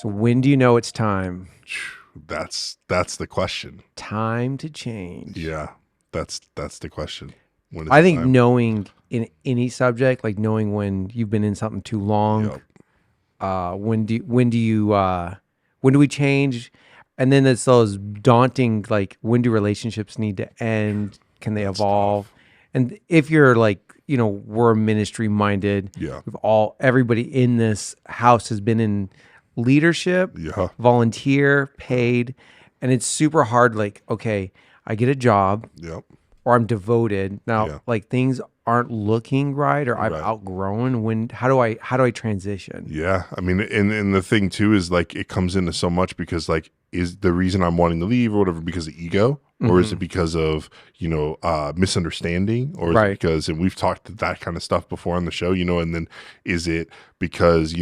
So when do you know it's time? That's the question. Time to change. Yeah, that's the question. When is I the think time? knowing in any subject, like knowing when you've been in something too long, Yep. when do we change? And then it's those daunting, like, when do relationships need to end? Can they That's evolve? tough. And if you're like, we're ministry minded, Yeah. everybody in this house has been in leadership, Yeah. volunteer, paid, and it's super hard. Like, okay, I get a job Yep. or I'm devoted now. Yeah. Like things aren't looking right, or I've Right. outgrown. How do I transition? Yeah. I mean, and the thing too is like it comes into so much because like is the reason I'm wanting to leave or whatever because of ego, or is it because of misunderstanding, or is it Right. because, and we've talked that kind of stuff before on the show, and then is it because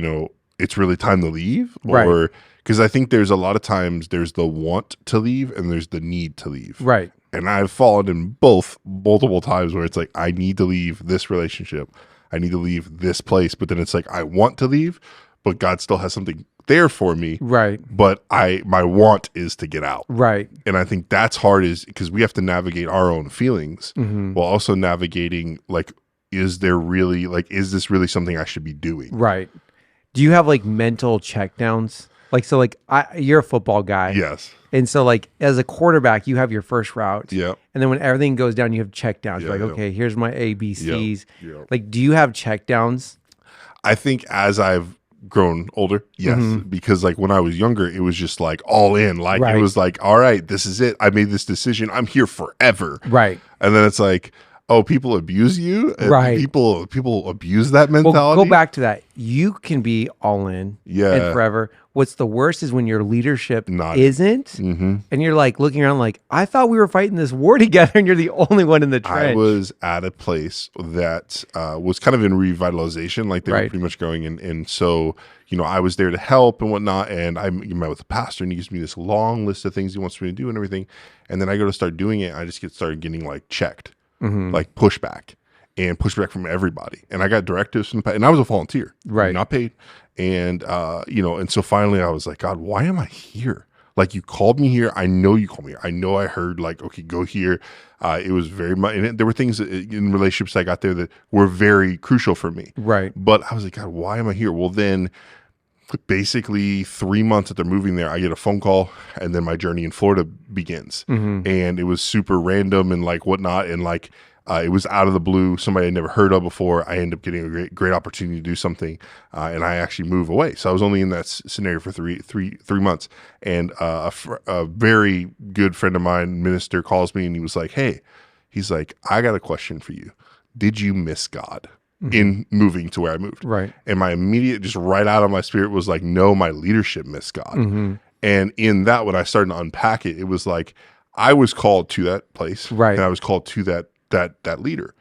it's really time to leave, Right. or because I think there's a lot of times there's the want to leave and there's the need to leave. Right. And I've fallen in both multiple times where it's like, I need to leave this relationship. I need to leave this place. But then it's like, I want to leave, but God still has something there for me. Right. But my want is to get out. Right. And I think that's hard is because we have to navigate our own feelings Mm-hmm. while also navigating like, is this really something I should be doing? Right. Do you have like mental checkdowns? Like, so like you're a football guy. Yes. And so like as a quarterback, you have your first route. Yeah. And then when everything goes down, you have checkdowns. Yeah, You're like, yeah. okay, here's my ABCs. Yeah. Like, do you have checkdowns? I think as I've grown older, yes, Mm-hmm. because like when I was younger, it was just like all in, like Right. it was like, all right, this is it. I made this decision. I'm here forever. Right. And then it's like, oh, people abuse you. And Right. People abuse that Well, mentality. go back to that. You can be all in Yeah. and forever. What's the worst is when your leadership Not. isn't, Mm-hmm. and you're like looking around like, I thought we were fighting this war together, and you're the only one in the trench. I was at a place that was kind of in revitalization, like they were Right. pretty much going in. And so, I was there to help and whatnot. And I met with the pastor and he gives me this long list of things he wants me to do and everything. And then I go to start doing it. I just started getting like checked, like pushback from everybody. And I got directives from and I was a volunteer, Right. not paid. And, and so finally I was like, God, why am I here? Like you called me here. I know you called me here. I know I heard like, okay, go here. It was very much, and there were things in relationships I got there that were very crucial for me. Right. But I was like, God, why am I here? Well, then basically 3 months that they're moving there, I get a phone call and then my journey in Florida begins. And it was super random and like whatnot. And like, it was out of the blue, somebody I'd never heard of before. I ended up getting a great opportunity to do something, and I actually move away. So I was only in that scenario for three months. And a very good friend of mine, minister, calls me and he was like, "Hey," he's like, "I got a question for you. Did you miss God in moving to where I moved?" Right. And my immediate, just right out of my spirit was like, "No, my leadership missed God." And in that, when I started to unpack it, it was like I was called to that place, Right. and I was called to that leader,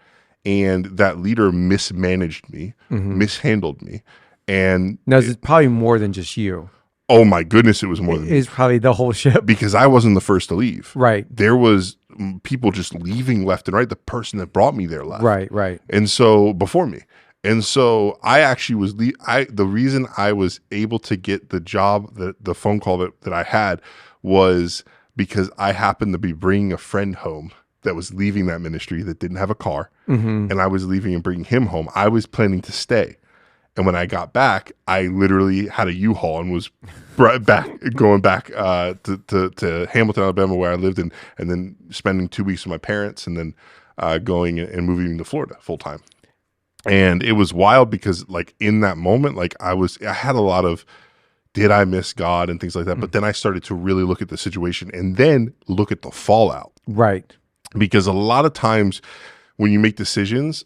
and that leader mismanaged me, mishandled me, and Now, it's probably more than just you. oh my goodness, it was more than me, It's probably the whole ship. because I wasn't the first to leave. Right. There was people just leaving left and right. The person that brought me there left. Right. Right. And so before me. And so I actually was the reason I was able to get the job, the phone call that I had was because I happened to be bringing a friend home that was leaving that ministry that didn't have a car. And I was leaving and bringing him home. I was planning to stay. And when I got back, I literally had a U-Haul and was going back to Hamilton, Alabama, where I lived, and then spending 2 weeks with my parents, and then going and moving to Florida full time. And it was wild because like in that moment, like I had a lot of, did I miss God and things like that? But then I started to really look at the situation and then look at the fallout. Right. Because a lot of times when you make decisions,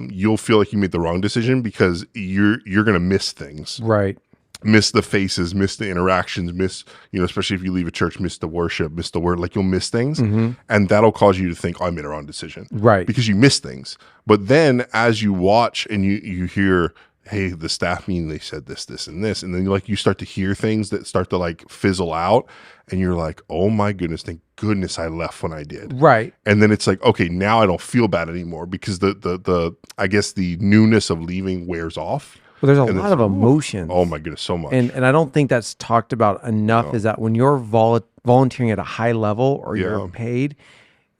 you'll feel like you made the wrong decision because you're going to miss things, Right. miss the faces, miss the interactions, miss, especially if you leave a church, miss the worship, miss the word, like you'll miss things. And that'll cause you to think, oh, I made a wrong decision. Right. Because you miss things. But then as you watch and you hear, hey, the staff meeting, they said this, this, and this. And then you start to hear things that start to like fizzle out. And you're like, oh my goodness, thank goodness I left when I did. Right. And then it's like, okay, now I don't feel bad anymore because the I guess the newness of leaving wears off. Well, there's a And lot it's, of emotions. oh my goodness, so much. And I don't think that's talked about enough is that when you're volunteering at a high level or you're paid,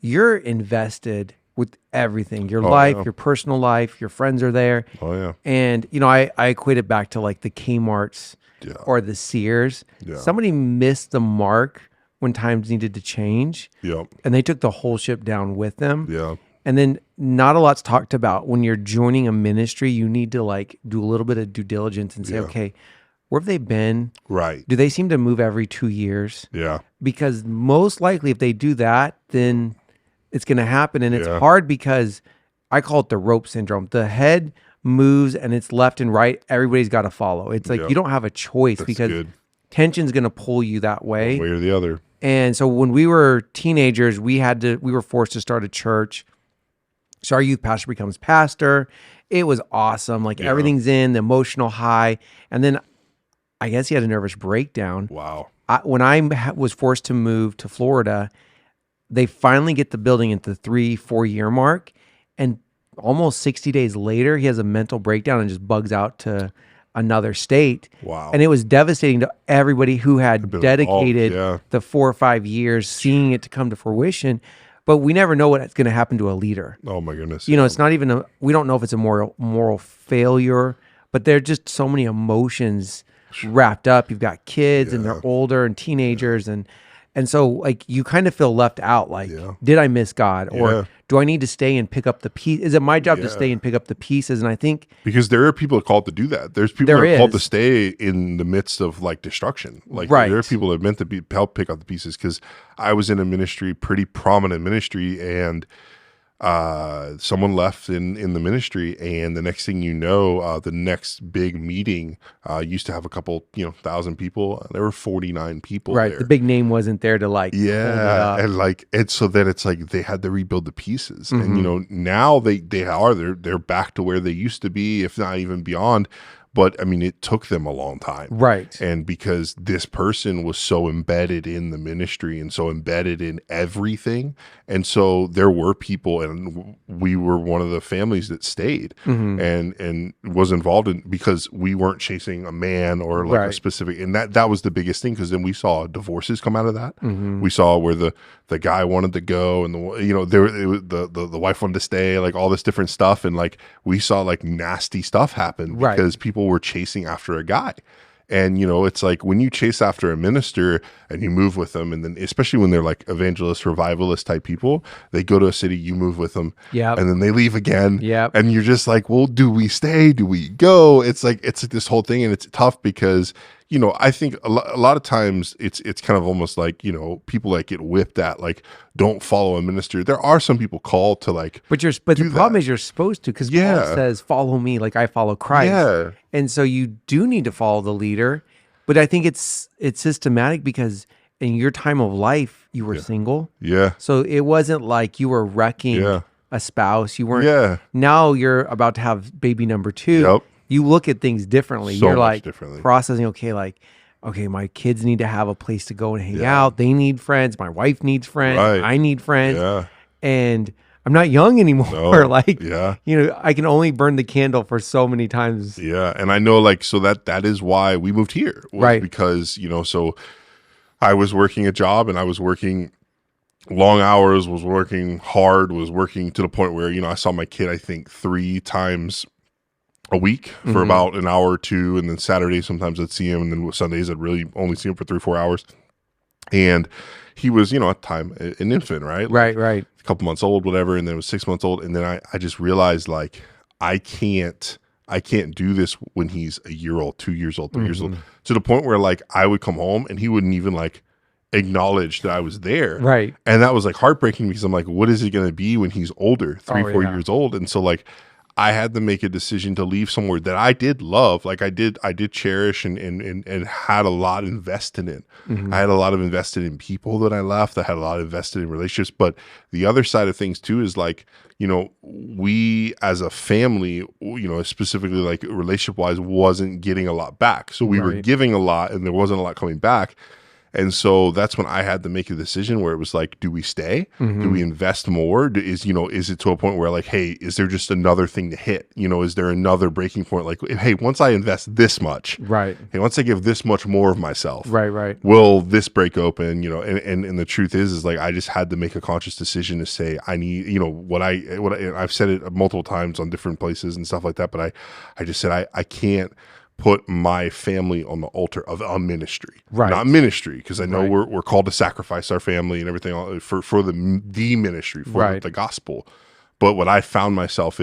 you're invested with everything, your life, your personal life, your friends are there. Oh yeah. And, you know, I equate it back to like the Kmart's or the Sears. Somebody missed the mark when times needed to change. Yep. And they took the whole ship down with them. Yeah. And then not a lot's talked about when you're joining a ministry, you need to like do a little bit of due diligence and say, okay, where have they been? Right. Do they seem to move every 2 years? Yeah. Because most likely if they do that, then it's going to happen. And it's hard because I call it the rope syndrome. The head moves and it's left and right. Everybody's got to follow. It's like you don't have a choice because tension's going to pull you that way. One way or the other. And so when we were teenagers, we were forced to start a church. So our youth pastor becomes pastor. It was awesome. Like everything's in the emotional high. And then I guess he had a nervous breakdown. Wow. When I was forced to move to Florida, they finally get the building at the 3-4 year mark. And almost 60 days later, he has a mental breakdown and just bugs out to another state. Wow. And it was devastating to everybody who had dedicated the 4 or 5 years seeing it to come to fruition. But we never know what's going to happen to a leader. Oh my goodness. You know, it's not even we don't know if it's a moral failure, but there are just so many emotions wrapped up. You've got kids and they're older and teenagers and so like you kind of feel left out. Like, did I miss God? Or do I need to stay and pick up the piece? Is it my job to stay and pick up the pieces? And I think because there are people called to do that. There's people that are called to stay in the midst of like destruction. Like there are people that are meant to help pick up the pieces. Because I was in a ministry, pretty prominent ministry, and someone left in the ministry, and the next thing you know, the next big meeting used to have a couple, 1,000 people. There were 49 people. Right, there. the big name wasn't there to like. And so then it's like they had to rebuild the pieces, and now they're back to where they used to be, if not even beyond. But I mean, it took them a long time. Right. And because this person was so embedded in the ministry and so embedded in everything. And so there were people, and we were one of the families that stayed and was involved in, because we weren't chasing a man or like a specific, and that was the biggest thing. Cause then we saw divorces come out of that. We saw where the guy wanted to go, and the wife wanted to stay, like all this different stuff. And like, we saw like nasty stuff happen because people were chasing after a guy. And, it's like when you chase after a minister and you move with them, and then especially when they're like evangelist, revivalist type people, they go to a city, you move with them, and then they leave again. And you're just like, well, do we stay? Do we go? It's like this whole thing. And it's tough because, I think a lot of times it's kind of almost like, people that get whipped at, like, don't follow a minister. There are some people called to like, but the problem is you're supposed to, because Paul says, follow me like I follow Christ. And so you do need to follow the leader. But I think it's systematic because in your time of life, you were single. So it wasn't like you were wrecking a spouse. You weren't. Now you're about to have baby number 2. You look at things differently. You're like processing, okay, my kids need to have a place to go and hang out. They need friends. My wife needs friends. I need friends. And I'm not young anymore. I can only burn the candle for so many times. And I know, like, so that is why we moved here. Because, so I was working a job, and I was working long hours, was working hard, was working to the point where, I saw my kid, I think 3 times a week for about an hour or 2. And then Saturdays, sometimes I'd see him. And then Sundays, I'd really only see him for 3-4 hours. And he was, at the time, an infant, right? Right. A couple months old, whatever. And then it was 6 months old. And then I just realized, like, I can't do this when he's a year old, 2 years old, 3 years old, to the point where, like, I would come home and he wouldn't even, like, acknowledge that I was there. Right. And that was, like, heartbreaking, because I'm like, what is it going to be when he's older, 3-4 years old? And so, like, I had to make a decision to leave somewhere that I did love. Like, I did cherish and had a lot invested in. I had a lot of invested in people that I left. I had a lot invested in relationships. But the other side of things too is, like, we as a family, specifically like relationship wise, wasn't getting a lot back. So we were giving a lot and there wasn't a lot coming back. And so that's when I had to make a decision where it was like, do we stay? Do we invest more? Is it to a point where like, hey, is there just another thing to hit? Is there another breaking point? Like, hey, once I invest this much, right? Hey, once I give this much more of myself, right, will this break open? And the truth is like, I just had to make a conscious decision to say, I need, what I've said it multiple times on different places and stuff like that. But I just said, I can't put my family on the altar of a ministry, right? Not ministry, because I know we're called to sacrifice our family and everything for the ministry, for the gospel. But what I found myself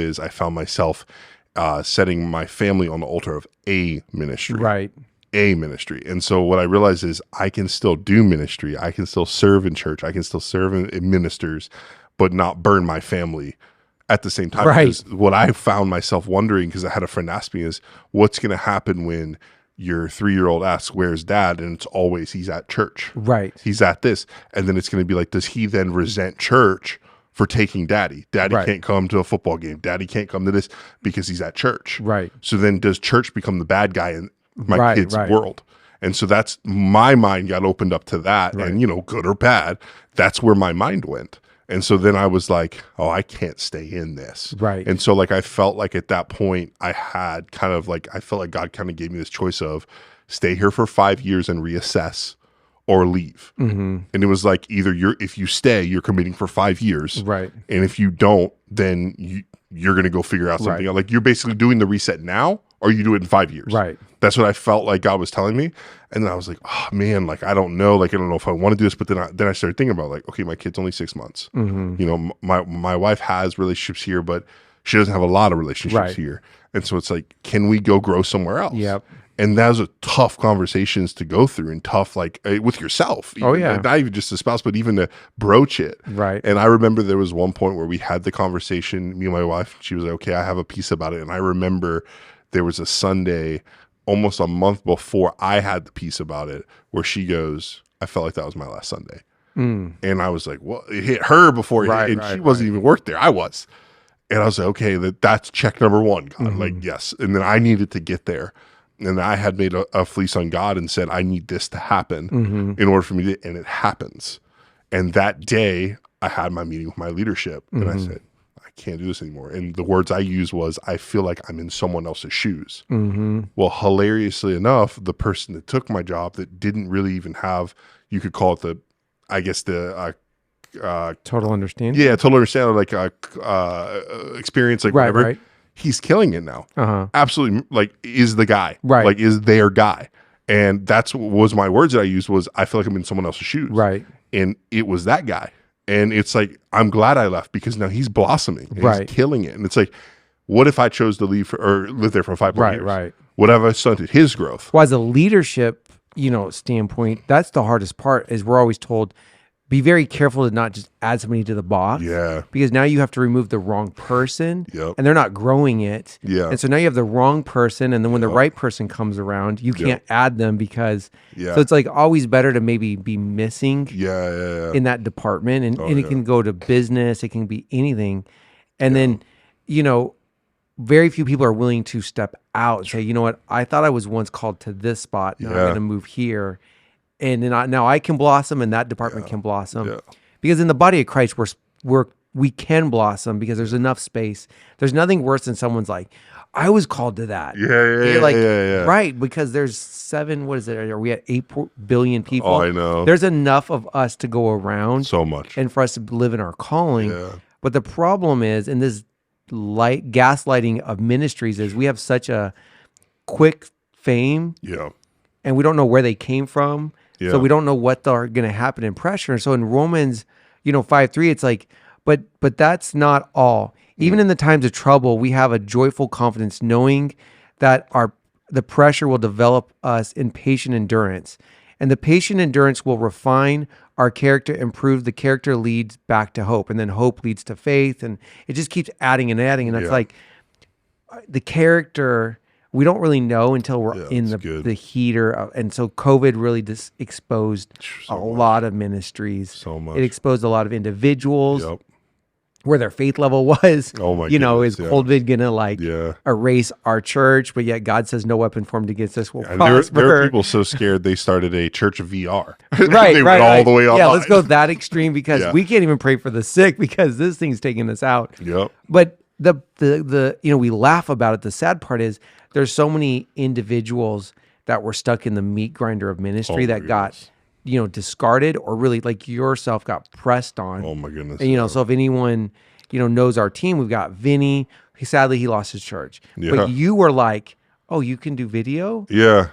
setting my family on the altar of a ministry, right? A ministry. And so what I realized is I can still do ministry, I can still serve in church, I can still serve in ministers, but not burn my family at the same time. Because what I found myself wondering, because I had a friend ask me, is what's going to happen when your 3-year-old asks, where's dad? And it's always, he's at church. Right. He's at this. And then it's going to be like, does he then resent church for taking daddy? Daddy can't come to a football game. Daddy can't come to this because he's at church. Right. So then does church become the bad guy in my kid's world? And so that's, my mind got opened up to that. And, good or bad, that's where my mind went. And so then I was like, oh, I can't stay in this. Right. And so like, I felt like at that point I had kind of like, I felt like God kind of gave me this choice of stay here for 5 years and reassess or leave. And it was like, either if you stay, you're committing for 5 years. Right. And if you don't, then you're going to go figure out something else. Like you're basically doing the reset now, or you do it in 5 years. Right. That's what I felt like God was telling me. And then I was like, oh man, like, I don't know. Like, I don't know if I want to do this. But then I started thinking about like, okay, my kid's only 6 months. My wife has relationships here, but she doesn't have a lot of relationships here. And so it's like, can we go grow somewhere else? Yep. And that was a tough conversations to go through, and tough, like with yourself. Oh yeah. Not even just the spouse, but even to broach it. Right. And I remember there was one point where we had the conversation, me and my wife, she was like, okay, I have a piece about it. And I remember there was a Sunday almost a month before I had the piece about it where she goes, I felt like that was my last Sunday. And I was like, well, it hit her before it hit, and she wasn't even worked there. I was. And I was like, okay, that's check number one, God. Like, yes. And then I needed to get there. And I had made a fleece on God and said, I need this to happen in order for me to, and it happens. And that day I had my meeting with my leadership and I said, I can't do this anymore. And the words I used was, I feel like I'm in someone else's shoes. Well, hilariously enough, the person that took my job that didn't really even have, you could call it the total understanding. Yeah, total understanding, like experience, like whatever. Right. He's killing it now. Absolutely, like, is the guy. Right. Like, is their guy. And that's what was my words that I used was, I feel like I'm in someone else's shoes. Right. And it was that guy. And it's like, I'm glad I left because now he's blossoming. And he's killing it. And it's like, what if I chose to leave or live there for 5 more years? Right. What if I stunted his growth? Well, as a leadership, standpoint, that's the hardest part. Is we're always told, be very careful to not just add somebody to the box. Yeah. Because now you have to remove the wrong person. Yep. And they're not growing it. Yeah. And so now you have the wrong person. And then when the right person comes around, you can't add them because. So it's like always better to maybe be missing. In that department. And it can go to business. It can be anything. And then, very few people are willing to step out and say, you know what, I thought I was once called to this spot. Now I'm going to move here. And then now I can blossom and that department can blossom. Yeah. Because in the body of Christ, we can blossom because there's enough space. There's nothing worse than someone's like, I was called to that. Yeah. Right, because there's 7, what is it? Are we at 8 billion people? Oh, I know. There's enough of us to go around. So much. And for us to live in our calling. Yeah. But the problem is, in this gaslighting of ministries, is we have such a quick fame. Yeah. And we don't know where they came from. Yeah. So we don't know what are going to happen in pressure. And so in Romans, 5:3, it's like, but that's not all. Even in the times of trouble, we have a joyful confidence knowing that the pressure will develop us in patient endurance. And the patient endurance will refine our character, improve the character, leads back to hope. And then hope leads to faith. And it just keeps adding and adding. And it's like the character, we don't really know until we're in the heater. And so COVID really just exposed a lot of ministries. So much. It exposed a lot of individuals. Yep. where their faith level was. Oh my Is goodness, COVID gonna erase our church? But yet God says no weapon formed against us will prosper. There were people so scared they started a church of VR. Right, they went all the way online. Yeah, let's go that extreme because we can't even pray for the sick because this thing's taking us out. Yep. But the we laugh about it. The sad part is there's so many individuals that were stuck in the meat grinder of ministry that got discarded or really like yourself got pressed on. Oh my goodness. And, so if anyone, knows our team, we've got Vinny. Sadly, he lost his church. Yeah. But you were like, oh, you can do video? Yeah. Why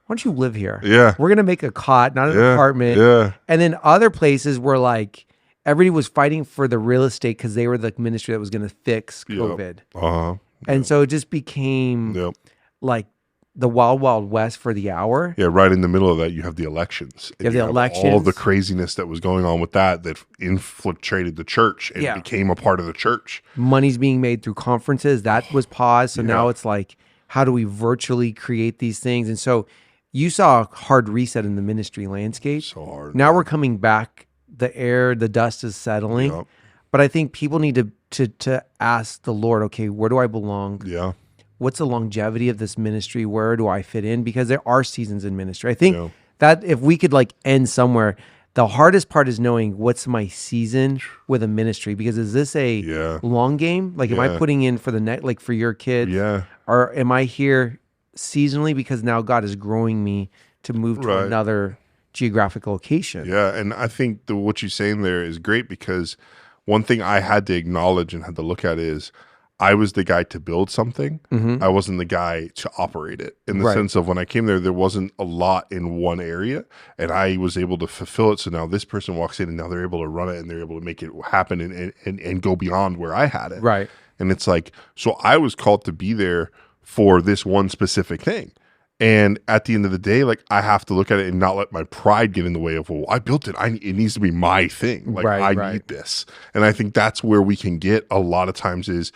don't you live here? Yeah. We're going to make a cot, not an apartment. Yeah. And then other places were like, everybody was fighting for the real estate because they were the ministry that was going to fix COVID. Uh-huh. And so it just became like the wild, wild west for the hour. Yeah, right in the middle of that, you have the elections. You have the elections. All the craziness that was going on with that infiltrated the church and became a part of the church. Money's being made through conferences. That was paused. So now it's like, how do we virtually create these things? And so you saw a hard reset in the ministry landscape. So hard. Now we're coming back. The dust is settling. Yep. But I think people need to ask the Lord, okay, where do I belong? Yeah. What's the longevity of this ministry? Where do I fit in? Because there are seasons in ministry. I think that if we could end somewhere, the hardest part is knowing what's my season with a ministry. Because is this a long game? Am I putting in for the net, for your kids? Yeah. Or am I here seasonally because now God is growing me to move to another geographic location? Yeah, and I think what you're saying there is great because one thing I had to acknowledge and had to look at is I was the guy to build something. I wasn't the guy to operate it in the sense of when I came there wasn't a lot in one area and I was able to fulfill it. So now this person walks in and now they're able to run it and they're able to make it happen and go beyond where I had it. Right. And it's like, so I was called to be there for this one specific thing. And at the end of the day, I have to look at it and not let my pride get in the way of, well, I built it. It needs to be my thing. I need this. And I think that's where we can get a lot of times is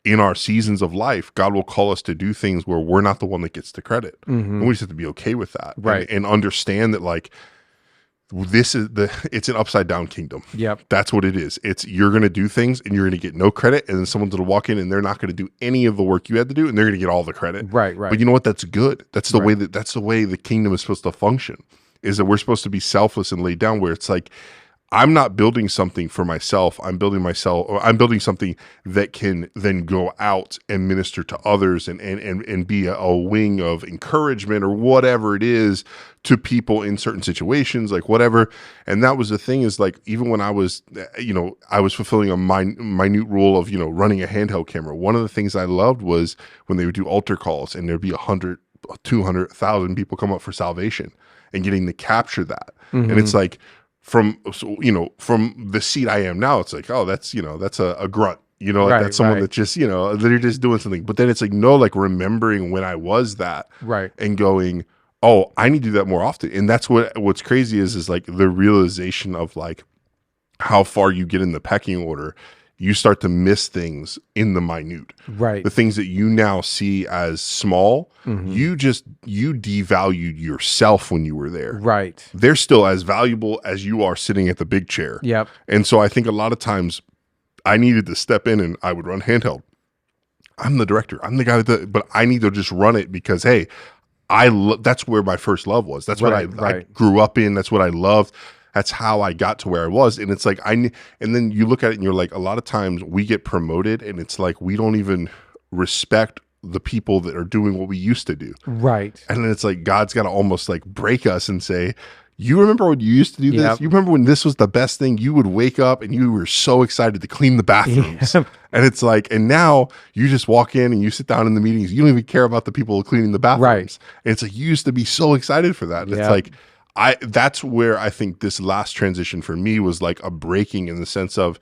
in our seasons of life, God will call us to do things where we're not the one that gets the credit. And we just have to be okay with that. Right. And understand that it's an upside down kingdom. Yep. That's what it is. It's you're going to do things and you're going to get no credit. And then someone's going to walk in and they're not going to do any of the work you had to do and they're going to get all the credit. Right. But you know what? That's good. That's the way that's the way the kingdom is supposed to function, is that we're supposed to be selfless and laid down where it's like, I'm not building something for myself. I'm building something that can then go out and minister to others and be a wing of encouragement or whatever it is to people in certain situations, whatever. And that was the thing is even when I was, I was fulfilling a minute rule of, running a handheld camera. One of the things I loved was when they would do altar calls and there'd be 100, 200, 1,000 people come up for salvation and getting to capture that. And it's from the seat I am now, it's oh, that's a grunt, that's someone that just, they're just doing something. But then it's remembering when I was that and going, oh, I need to do that more often. And that's what's crazy is the realization of how far you get in the pecking order. You start to miss things in the minute. Right. The things that you now see as small, you devalued yourself when you were there. Right. They're still as valuable as you are sitting at the big chair. Yep. And so I think a lot of times I needed to step in and I would run handheld. I'm the director. I'm the guy but I need to just run it because, hey, that's where my first love was. That's what I grew up in. That's what I loved. That's how I got to where I was. And it's and then you look at it and you're a lot of times we get promoted and it's we don't even respect the people that are doing what we used to do. Right. And then it's God's got to almost break us and say, you remember when you used to do this? You remember when this was the best thing? You would wake up and you were so excited to clean the bathrooms. And it's and now you just walk in and you sit down in the meetings. You don't even care about the people cleaning the bathrooms. Right. And it's you used to be so excited for that. It's that's where I think this last transition for me was a breaking in the sense of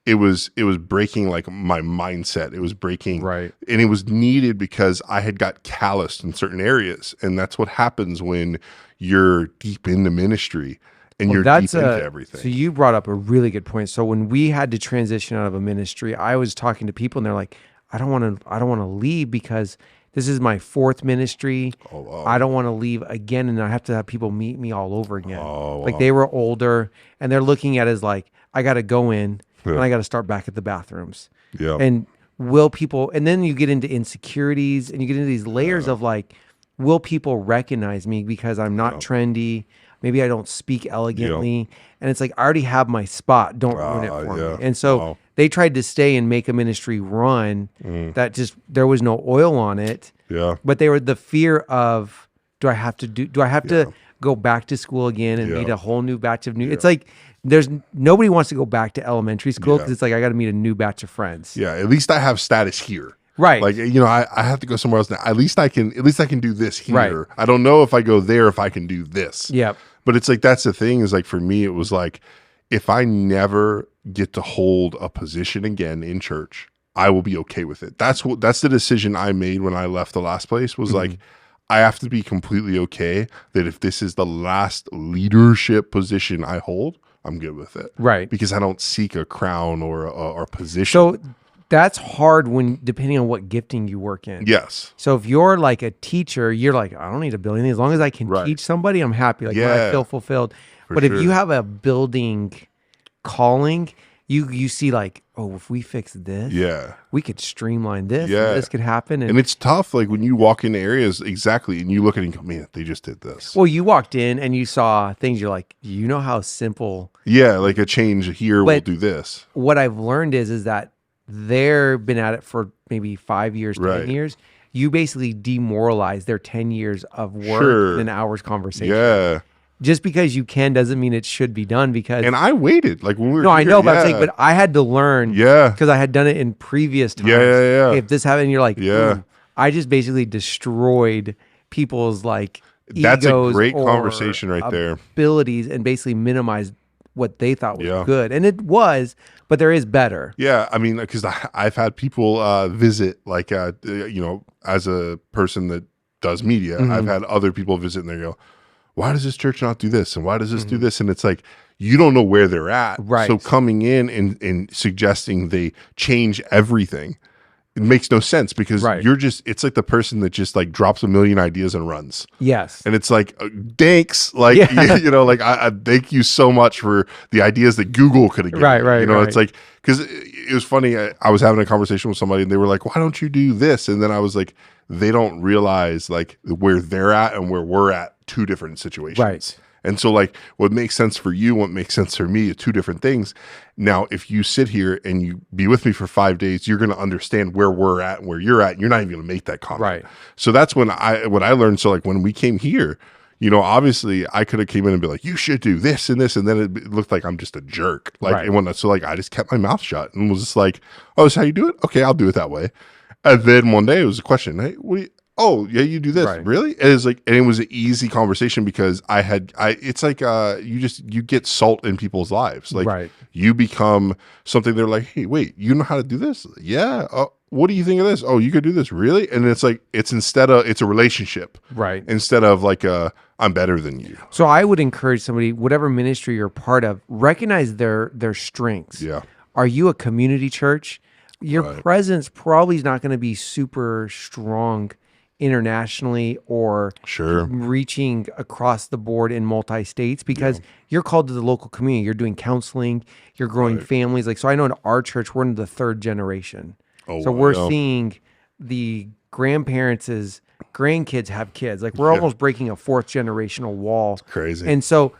it was breaking my mindset. It was breaking. Right. And it was needed because I had got calloused in certain areas. And that's what happens when you're deep into ministry and you're deep into everything. So you brought up a really good point. So when we had to transition out of a ministry, I was talking to people and they're I don't want to leave because this is my fourth ministry. Oh, wow. I don't want to leave again, and I have to have people meet me all over again. Oh, wow. They were older, and they're looking at it as I got to go in and I got to start back at the bathrooms. Yeah. And will people, and then you get into insecurities and you get into these layers of like, will people recognize me because I'm not trendy? Maybe I don't speak elegantly. And it's like, I already have my spot. Don't ruin it for me. And so they tried to stay and make a ministry run that just, there was no oil on it. Yeah. But they were the fear of, do I have to go back to school again and meet a whole new batch of new, it's like, nobody wants to go back to elementary school because it's like, I got to meet a new batch of friends. Yeah. At least I have status here. Right. Like, I have to go somewhere else now. At least I can do this here. Right. I don't know if I go there, if I can do this. Yeah. But it's like, that's the thing is like, for me, it was like, if I never get to hold a position again in church, I will be okay with it. That's the decision I made when I left the last place was like, I have to be completely okay that if this is the last leadership position I hold, I'm good with it. Right. Because I don't seek a crown or a position. So that's hard depending on what gifting you work in. Yes. So if you're like a teacher, you're like, I don't need a building. As long as I can teach somebody, I'm happy. Like when I feel fulfilled. But if you have a building calling, you see like, oh, if we fix this, we could streamline this. And this could happen. And it's tough. Like when you walk into areas, exactly, and you look at it and go, man, they just did this. Well, you walked in and you saw things. You're like, you know how simple. Yeah, like a change here will do this. What I've learned is that they've been at it for maybe 5 years, 10 years. You basically demoralize their 10 years of work in an hour's conversation. Yeah. Just because you can doesn't mean it should be done because. And I waited like when we were. No, here, I know, but I'm saying, but I had to learn. Yeah. Because I had done it in previous times. Yeah. If this happened, you're like, I just basically destroyed people's like That's egos a great conversation right there. Abilities and basically minimized what they thought was good, and it was, but there is better. Yeah, I mean, because I've had people visit, like, as a person that does media, I've had other people visit and they go, why does this church not do this? And why does this do this? And it's like, you don't know where they're at. Right. So coming in and suggesting they change everything, it makes no sense because it's like the person that just like drops a million ideas and runs. Yes. And it's like, thanks. Like, like I thank you so much for the ideas that Google could have given. Right. It's like, because it was funny. I was having a conversation with somebody and they were like, why don't you do this? And then I was like, they don't realize like where they're at and where we're at, two different situations. Right. And so like what makes sense for you, what makes sense for me are two different things. Now, if you sit here and you be with me for 5 days, you're going to understand where we're at and where you're at. And you're not even going to make that comment. Right. So that's what I learned. So like when we came here, obviously I could have came in and be like, you should do this and this. And then it looked like I'm just a jerk. Like, so I just kept my mouth shut and was just like, oh, this is how you do it? Okay, I'll do it that way. And then one day it was a question. Hey, oh yeah, you do this, really? And it's like, and it was an easy conversation because it's like you get salt in people's lives. Like you become something. They're like, hey, wait, you know how to do this? Yeah. What do you think of this? Oh, you could do this, really? And it's like it's a relationship, right? Instead of like I'm better than you. So I would encourage somebody, whatever ministry you're part of, recognize their strengths. Yeah. Are you a community church? Your presence probably is not going to be super strong internationally or reaching across the board in multi-states because you're called to the local community. You're doing counseling, you're growing families. Like, so I know in our church, we're in the third generation. So we're seeing the grandparents' grandkids have kids. Like we're almost breaking a fourth generational wall. It's crazy. And so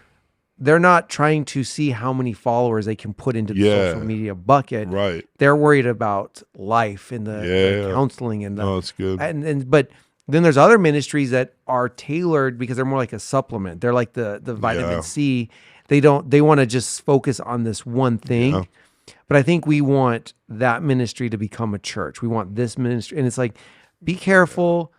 they're not trying to see how many followers they can put into the social media bucket. Right. They're worried about life and the counseling and the. Oh, that's good. But then there's other ministries that are tailored because they're more like a supplement. They're like the vitamin C. They want to just focus on this one thing. Yeah. But I think we want that ministry to become a church. We want this ministry. And it's like, be careful.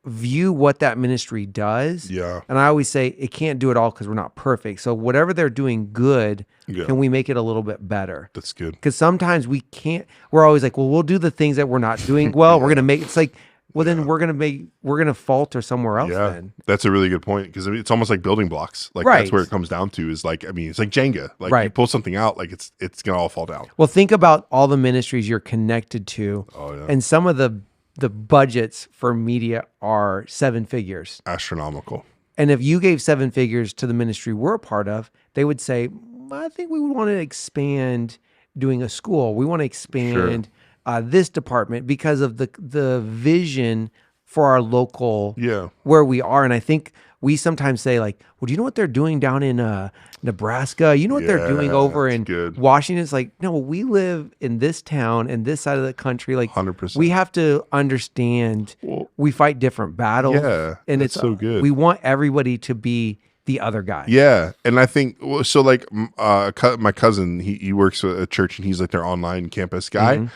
View what that ministry does. Yeah. And I always say it can't do it all because we're not perfect. So whatever they're doing good, can we make it a little bit better? That's good. Because sometimes we can't, we're always like, well, we'll do the things that we're not doing well. We're going to make, it's like, well, then we're going to falter somewhere else then. That's a really good point because it's almost like building blocks. Like that's where it comes down to is like, I mean, it's like Jenga. Like you pull something out, like it's going to all fall down. Well, think about all the ministries you're connected to. Oh, yeah. And some of the budgets for media are 7 figures. Astronomical. And if you gave 7 figures to the ministry we're a part of, they would say, I think we would want to expand doing a school. We want to expand this department because of the vision for our local where we are. And I think we sometimes say like, well, do you know what they're doing down in Nebraska? You know what they're doing over in Washington? It's like, no, we live in this town and this side of the country. Like 100%. We have to understand we fight different battles. Yeah, and it's so good. We want everybody to be the other guy. Yeah. And I think, so like my cousin, he works at a church and he's like their online campus guy. Mm-hmm.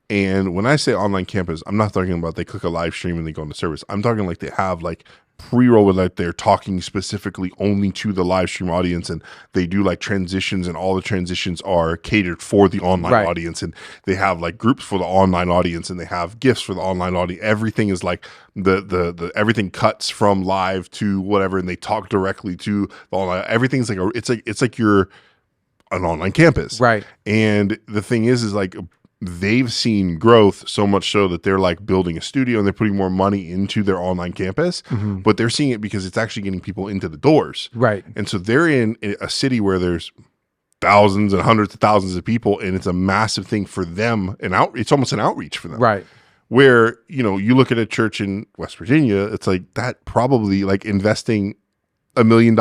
And when I say online campus, I'm not talking about they click a live stream and they go into service. I'm talking like they have like pre-roll where like they're talking specifically only to the live stream audience, and they do like transitions, and all the transitions are catered for the online audience, and they have like groups for the online audience, and they have gifts for the online audience. Everything is like the everything cuts from live to whatever, and they talk directly to the online. Everything's like it's like you're an online campus, right? And the thing is like they've seen growth so much so that they're like building a studio and they're putting more money into their online campus, but they're seeing it because it's actually getting people into the doors. Right. And so they're in a city where there's thousands and hundreds of thousands of people, and it's a massive thing for them. It's almost an outreach for them. Right. Where, you look at a church in West Virginia, it's like that probably like investing $1 million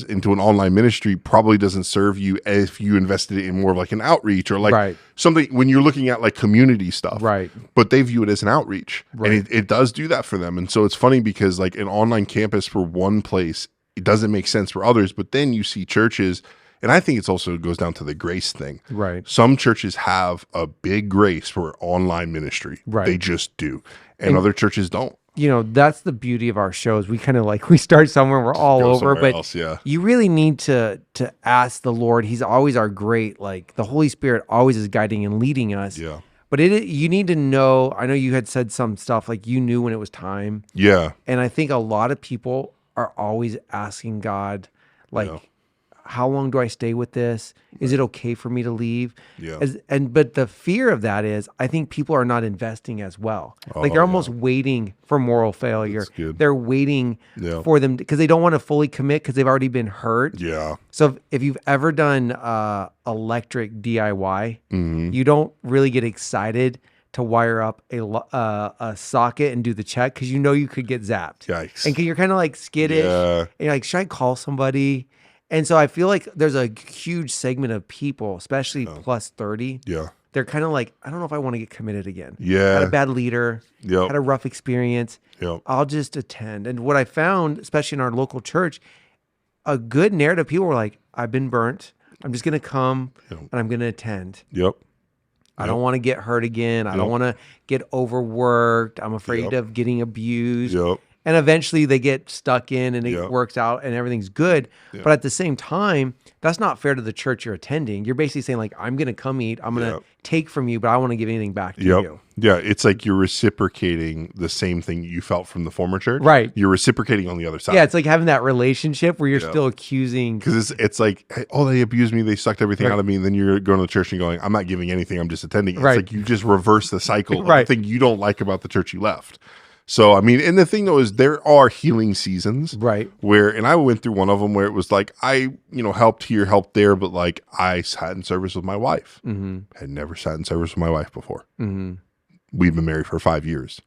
into an online ministry probably doesn't serve you if you invested it in more of like an outreach or like something when you're looking at like community stuff. Right. But they view it as an outreach. Right. And it does do that for them. And so it's funny because like an online campus for one place, it doesn't make sense for others. But then you see churches, and I think it goes down to the grace thing. Right. Some churches have a big grace for online ministry. Right. They just do. And other churches don't. That's the beauty of our shows. We kind of we start somewhere, we're all over, but else, you really need to ask the Lord. He's always our great, like the Holy Spirit always is guiding and leading us. Yeah. But you need to know, I know you had said some stuff like you knew when it was time. Yeah. And I think a lot of people are always asking God, like, how long do I stay with this? Is it okay for me to leave? Yeah. But the fear of that is, I think people are not investing as well. Like they're almost waiting for moral failure. They're waiting for them because they don't want to fully commit because they've already been hurt. Yeah. So if you've ever done electric DIY, you don't really get excited to wire up a socket and do the check because you could get zapped. Yikes. And you're kind of like skittish. And you're like, should I call somebody? And so I feel like there's a huge segment of people, especially plus 30. Yeah. They're kind of like, I don't know if I want to get committed again. Yeah. Had a bad leader. Yep. Had a rough experience. Yep. I'll just attend. And what I found, especially in our local church, a good narrative, people were like, I've been burnt. I'm just going to come and I'm going to attend. Yep. I don't want to get hurt again. I don't want to get overworked. I'm afraid of getting abused. Yep. And eventually they get stuck in and it works out and everything's good. But at the same time, that's not fair to the church you're attending. You're basically saying like, I'm going to come eat. I'm going to take from you, but I want to give anything back to you. Yeah. It's like you're reciprocating the same thing you felt from the former church. Right. You're reciprocating on the other side. Yeah. It's like having that relationship where you're still accusing. Because it's like, hey, they abused me. They sucked everything out of me. And then you're going to the church and going, I'm not giving anything. I'm just attending. It's like you just reverse the cycle of the thing you don't like about the church you left. So, I mean, and the thing though is there are healing seasons. Right. And I went through one of them where it was like, I, helped here, helped there, but like I sat in service with my wife. Had never sat in service with my wife before. We've been married for 5 years.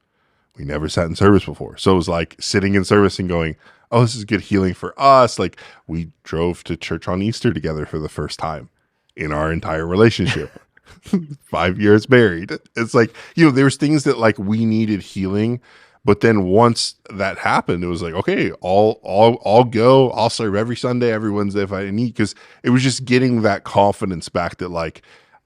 We never sat in service before. So it was like sitting in service and going, oh, this is good healing for us. Like we drove to church on Easter together for the first time in our entire relationship. 5 years married. It's like, there's things that like we needed healing. But then once that happened, it was like, okay, I'll go. I'll serve every Sunday, every Wednesday if I need, because it was just getting that confidence back that like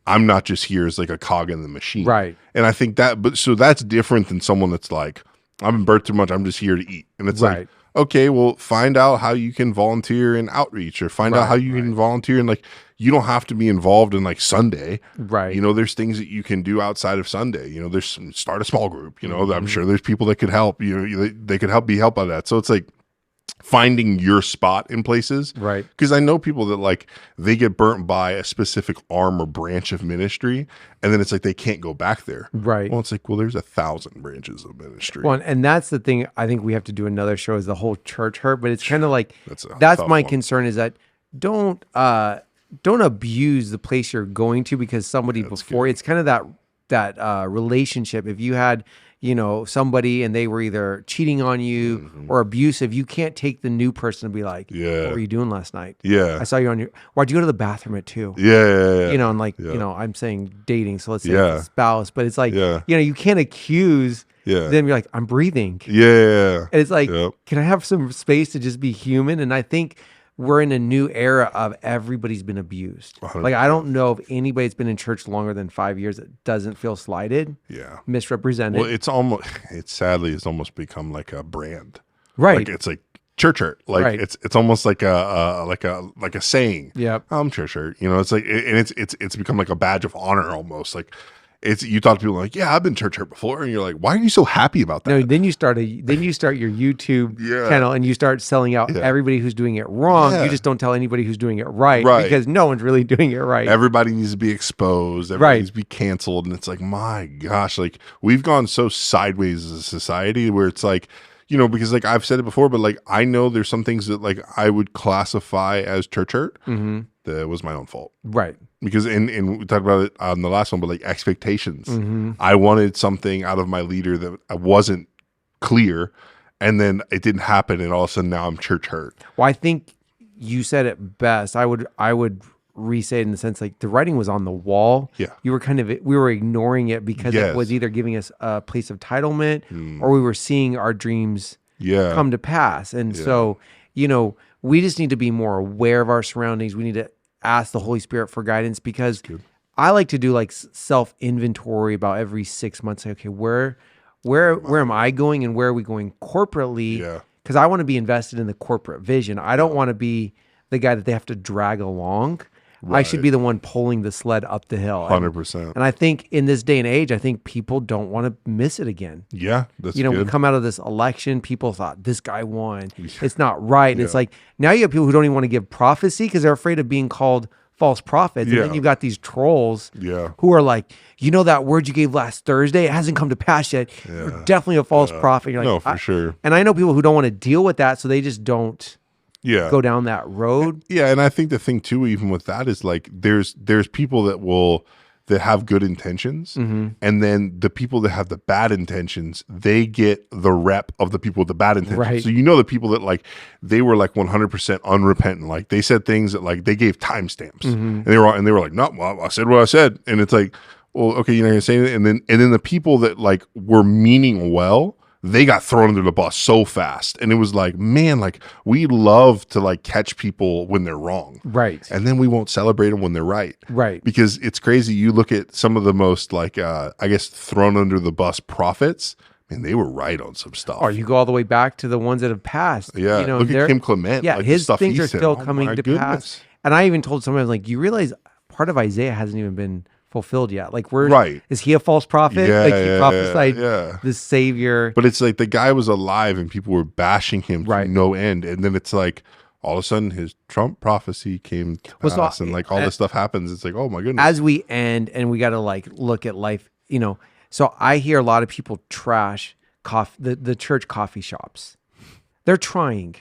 I'm not just here as like a cog in the machine. Right. And I think so that's different than someone that's like, I've been burnt too much. I'm just here to eat. And it's like, okay, well, find out how you can volunteer in outreach or find out how you can volunteer and like, you don't have to be involved in like Sunday. Right. There's things that you can do outside of Sunday. There's start a small group, I'm sure there's people that could help you. They could be helped by that. So it's like finding your spot in places. Right. Because I know people that like, they get burnt by a specific arm or branch of ministry. And then it's like, they can't go back there. Right. Well, it's like, well, there's 1,000 branches of ministry. Well, and that's the thing. I think we have to do another show is the whole church hurt, but it's kind of like, that's my concern is that don't don't abuse the place you're going to because somebody before good. It's kind of that relationship. If you had, somebody and they were either cheating on you or abusive, you can't take the new person and be like, what were you doing last night? Yeah. I saw you why'd you go to the bathroom at 2? Yeah. And like, I'm saying dating. So let's say it's a spouse, but it's like, you can't accuse them. You're like, I'm breathing. Yeah. And it's like, can I have some space to just be human? And I think we're in a new era of everybody's been abused. 100%. Like, I don't know if anybody's been in church longer than 5 years that doesn't feel slighted, misrepresented. Well, it's almost become like a brand, right? Like it's like church hurt. Like it's almost like a saying. Yeah, I'm church hurt. It's like, and it's become like a badge of honor almost. Like, you talk to people like, I've been church hurt before, and you're like, why are you so happy about that? No, then you start your YouTube channel and you start selling out everybody who's doing it wrong. You just don't tell anybody who's doing it right because no one's really doing it right. Everybody needs to be exposed. Everybody needs to be canceled, and it's like, my gosh, like we've gone so sideways as a society where it's like, because like I've said it before, but like I know there's some things that like I would classify as church hurt. That was my own fault, right? Because and we talked about it on the last one, but like expectations. I wanted something out of my leader that I wasn't clear, and then it didn't happen, and all of a sudden now I'm church hurt. Well, I think you said it best. I would re-say it in the sense like the writing was on the wall. Yeah, we were ignoring it because it was either giving us a place of entitlement or we were seeing our dreams come to pass. And so we just need to be more aware of our surroundings. We need to ask the Holy Spirit for guidance because I like to do like self-inventory about every 6 months. Say, okay, where am I going and where are we going corporately? Yeah. Because I want to be invested in the corporate vision. I don't want to be the guy that they have to drag along. Right. I should be the one pulling the sled up the hill. 100%. And I think in this day and age, I think people don't want to miss it again. Yeah, that's good. We come out of this election, people thought this guy won. It's not right. And it's like, now you have people who don't even want to give prophecy because they're afraid of being called false prophets. And then you've got these trolls who are like, that word you gave last Thursday, it hasn't come to pass yet. You're definitely a false prophet. You're like, no, for sure. And I know people who don't want to deal with that, so they just don't go down that road. Yeah, and I think the thing too, even with that, is like there's people that have good intentions, and then the people that have the bad intentions, they get the rep of the people with the bad intentions. Right. So the people that like they were like 100% unrepentant, like they said things that like they gave timestamps, and they were like, no, well, I said what I said, and it's like, well, okay, you're not gonna say it, and then the people that like were meaning well, they got thrown under the bus so fast. And it was like, man, like we love to like catch people when they're wrong. Right. And then we won't celebrate them when they're right. Right. Because it's crazy. You look at some of the most like, I guess, thrown under the bus prophets, and they were right on some stuff. Or you go all the way back to the ones that have passed. Yeah. Look at Kim Clement. Yeah. Like his things are still coming to pass. And I even told someone, like, you realize part of Isaiah hasn't even been fulfilled yet. Like, is he a false prophet? Yeah, like he prophesied the Savior. But it's like the guy was alive and people were bashing him to no end. And then it's like all of a sudden his Trump prophecy came to pass, and like all this stuff happens. It's like, oh my goodness. As we end and we got to like look at life, so I hear a lot of people trash the church coffee shops. They're trying.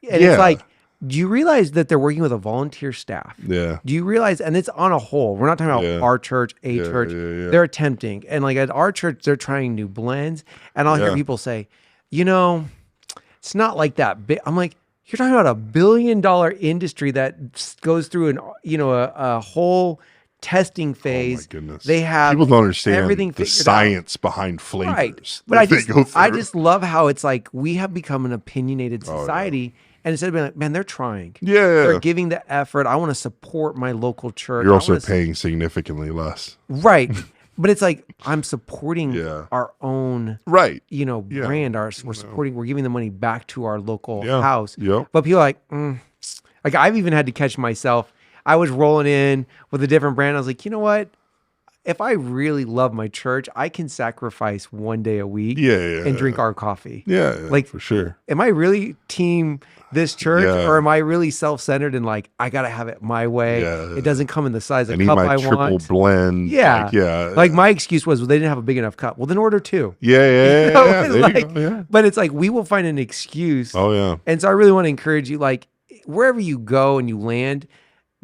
And it's like, do you realize that they're working with a volunteer staff? Yeah. Do you realize, and it's on a whole, we're not talking about our church, church. They're attempting. And like at our church, they're trying new blends. And I'll hear people say, it's not like that big. I'm like, you're talking about $1 billion industry that goes through a whole testing phase. Oh my goodness. They have people don't understand everything the science behind flavors. Right. But I just love how it's like we have become an opinionated society. And instead of being like, man, they're trying. Yeah. They're giving the effort. I want to support my local church. You're also paying significantly less. Right. But it's like, I'm supporting our own, brand. We're supporting, we're giving the money back to our local house. Yep. But people are like, like I've even had to catch myself. I was rolling in with a different brand. I was like, you know what? If I really love my church, I can sacrifice one day a week and drink our coffee. Yeah, like for sure. Am I really team this church or am I really self-centered and like, I got to have it my way. Yeah. It doesn't come in the size of cup I want. Triple blend. Yeah. Like my excuse was, they didn't have a big enough cup. Well, then order 2. Yeah. There you go. But it's like, we will find an excuse. Oh yeah. And so I really want to encourage you, like wherever you go and you land,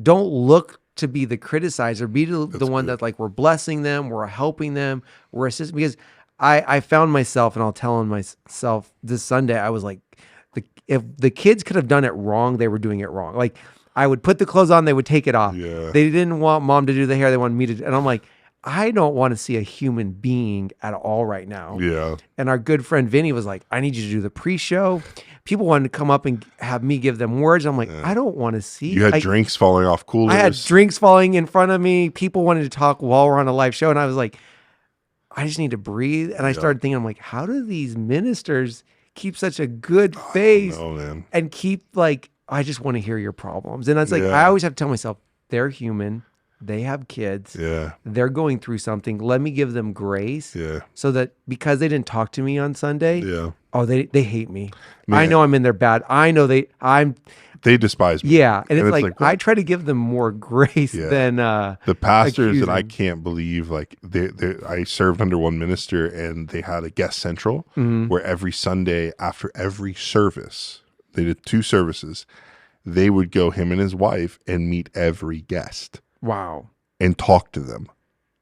don't look to be the criticizer, be the one that like we're blessing them, we're helping them, we're assisting. Because I found myself, and I'll tell myself this Sunday, I was like, if the kids could have done it wrong, they were doing it wrong. Like I would put the clothes on, they would take it off. Yeah. They didn't want mom to do the hair, they wanted me to. And I'm like, I don't want to see a human being at all right now. Yeah. And our good friend Vinny was like, I need you to do the pre-show. People wanted to come up and have me give them words. I'm like, I don't want to see. You had drinks falling off coolers. I had drinks falling in front of me. People wanted to talk while we're on a live show. And I was like, I just need to breathe. And I started thinking, I'm like, how do these ministers keep such a good face and keep like, I just want to hear your problems. And it's like, I always have to tell myself, they're human. They have kids. Yeah. They're going through something. Let me give them grace. Yeah. So that because they didn't talk to me on Sunday. Yeah. Oh, they hate me. Man. I know I'm in their bad. I know they despise me. Yeah. And it's like I try to give them more grace than the pastors that I can't believe, like I served under one minister, and they had a guest central where every Sunday after every service, they did 2 services, they would go, him and his wife, and meet every guest. Wow. And talk to them.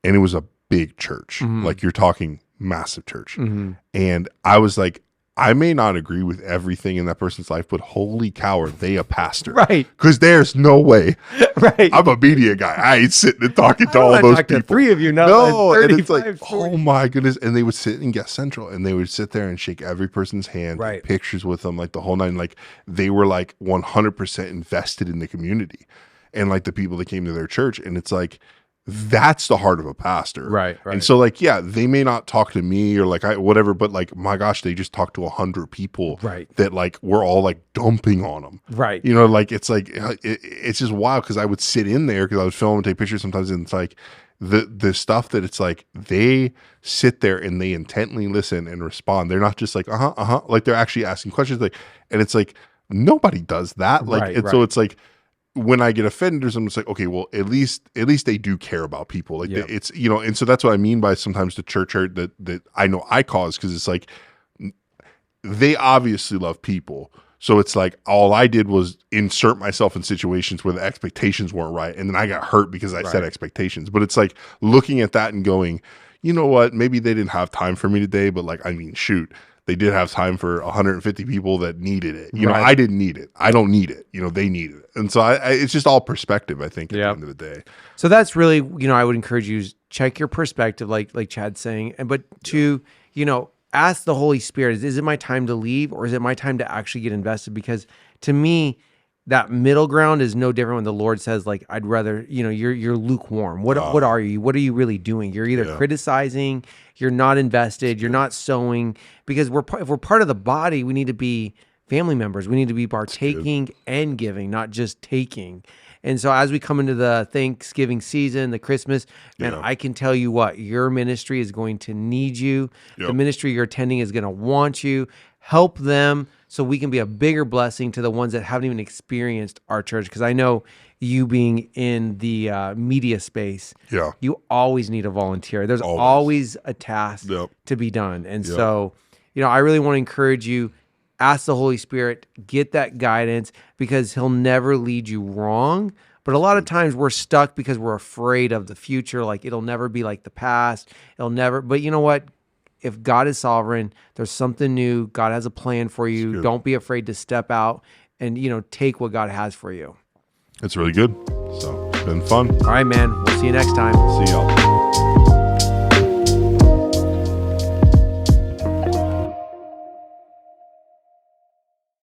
And it was a big church. Like you're talking massive church. And I was like, I may not agree with everything in that person's life, but holy cow, are they a pastor? Right. Because there's no way. Right. I'm a media guy. I ain't sitting and talking to all those people. To 3 of you now. No, and it's like, 40. Oh my goodness. And they would sit in guest central, and they would sit there and shake every person's hand, take pictures with them, like the whole night. Like they were like 100% invested in the community and like the people that came to their church. And it's like, that's the heart of a pastor. Right. And so like, yeah, they may not talk to me or like whatever, but like, my gosh, they just talk to 100 people that like, we're all like dumping on them. Right. You know, like, it's like, it's just wild. Cause I would sit in there cause I would film and take pictures sometimes. And it's like the stuff that it's like, they sit there and they intently listen and respond. They're not just like, like they're actually asking questions. Like, and it's like, nobody does that. Like, so it's like, when I get offended or something, it's like, okay, well, at least they do care about people. Like it's, you know, and so that's what I mean by sometimes the church hurt that I know I cause. Cause it's like, they obviously love people. So it's like, all I did was insert myself in situations where the expectations weren't right. And then I got hurt because I set expectations, but it's like looking at that and going, you know what, maybe they didn't have time for me today, but like, I mean, shoot, they did have time for 150 people that needed it. You know, I didn't need it. I don't need it. You know, they needed it. And so it's just all perspective, I think, at the end of the day. So that's really, you know, I would encourage you to check your perspective, like Chad's saying, but to, you know, ask the Holy Spirit, is it my time to leave, or is it my time to actually get invested? Because to me, that middle ground is no different when the Lord says, like, I'd rather, you know, you're lukewarm. What are you? What are you really doing? You're either criticizing, you're not invested, you're not sowing, because if we're part of the body, we need to be family members. We need to be partaking and giving, not just taking. And so as we come into the Thanksgiving season, the Christmas, man, I can tell you what, your ministry is going to need you. The ministry you're attending is going to want you. Help them so we can be a bigger blessing to the ones that haven't even experienced our church. Because I know you being in the media space, you always need a volunteer. There's always a task to be done. And so, you know, I really want to encourage you, ask the Holy Spirit, get that guidance, because he'll never lead you wrong. But a lot of times we're stuck because we're afraid of the future. Like, it'll never be like the past. But you know what? If God is sovereign, there's something new. God has a plan for you. Don't be afraid to step out and, you know, take what God has for you. It's really good. So it's been fun. All right, man. We'll see you next time. See y'all.